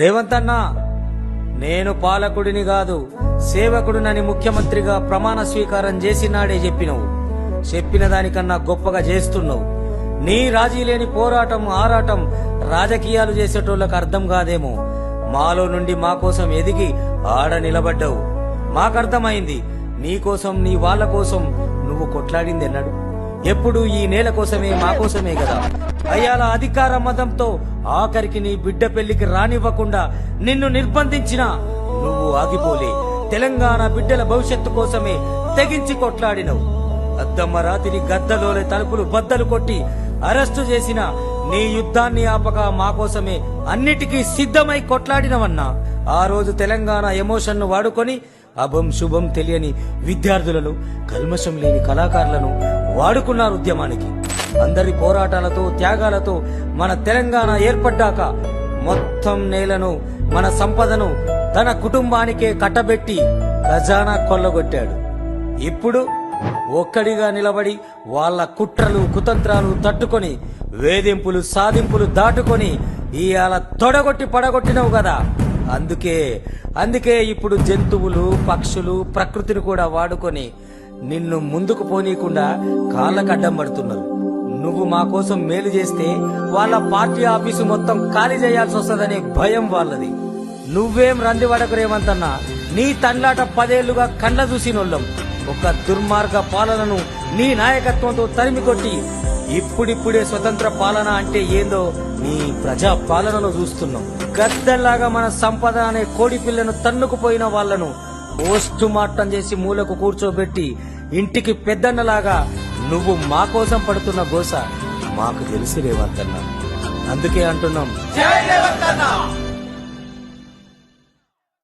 రేవంత్ అన్నా, నేను పాలకుడిని కాదు సేవకుడినని ముఖ్యమంత్రిగా ప్రమాణ స్వీకారం చేసినాడే చెప్పినవు. చెప్పిన దానికన్నా గొప్పగా చేస్తున్నావు. నీ రాజీ లేని పోరాటం ఆరాటం రాజకీయాలు చేసేటోళ్లకు అర్థం కాదేమో. మాలో నుండి మా కోసం ఎదిగి ఆడ నిలబడ్డావు. మాకర్థమైంది నీకోసం నీ వాళ్ళ కోసం నువ్వు కొట్లాడింది ఎన్నడు. ఎప్పుడు ఈ నేల కోసమే మా కోసమే కదా. అయ్యాల అధికార మతంతో ఆఖరికి నీ బిడ్డ పెళ్లికి రానివ్వకుండా నిన్ను నిర్బంధించినా నువ్వు ఆగిపోలే. తెలంగాణ బిడ్డల భవిష్యత్తు కోసమే తెగించి కొట్లాడినవు. అద్దమ్మ రాతిని గద్దలోని తలుపులు బద్దలు కొట్టి అరెస్టు చేసిన నీ యుద్ధాన్ని ఆపక మా కోసమే అన్నిటికీ సిద్ధమై కొట్లాడినవన్నా. ఆ రోజు తెలంగాణ ఎమోషన్ ను వాడుకొని అభం శుభం తెలియని విద్యార్థులను, కల్మషం లేని కళాకారులను వాడుకున్నారు ఉద్యమానికి. అందరి పోరాటాలతో త్యాగాలతో మన తెలంగాణ ఏర్పడ్డాక మొత్తం నేలను మన సంపదను తన కుటుంబానికే కట్టబెట్టి ఖజానా కొల్లగొట్టాడు. ఇప్పుడు ఒక్కడిగా నిలబడి వాళ్ళ కుట్రలు కుతంత్రాలు తట్టుకొని వేధింపులు సాధింపులు దాటుకొని ఇవాళ తొడగొట్టి పడగొట్టినవు కదా. అందుకే ఇప్పుడు జంతువులు పక్షులు ప్రకృతిని కూడా వాడుకొని నిన్ను ముందుకు పోనీయకుండా కాళ్ళకు అడ్డం పడుతున్నారు. నువ్వు మా కోసం మేలు చేస్తే వాళ్ళ పార్టీ ఆఫీసు మొత్తం ఖాళీ చేయాల్సి వస్తుందనే భయం వాళ్ళది. నువ్వేం రందివడకు రేవంతన్నా. నీ తండ్లాట 10 ఏళ్లుగా కండ్ల చూసినోళ్ళం. ఒక దుర్మార్గ పాలనను నీ నాయకత్వంతో తరిమికొట్టి ఇప్పుడిప్పుడే స్వతంత్ర పాలన అంటే ఏందో నీ ప్రజా పాలనలో చూస్తున్నాం. గద్దల్లాగా మన సంపద అనే కోడి పిల్లను తన్నుకుపోయిన వాళ్లను పోస్టు మార్టం చేసి మూలకు కూర్చోబెట్టి ఇంటికి పెద్దన్నలాగా నువ్వు మా కోసం పడుతున్న గోస మాకు తెలిసి రేవంతన్నా. అందుకే అంటున్నాం, జై రేవంతన్నా.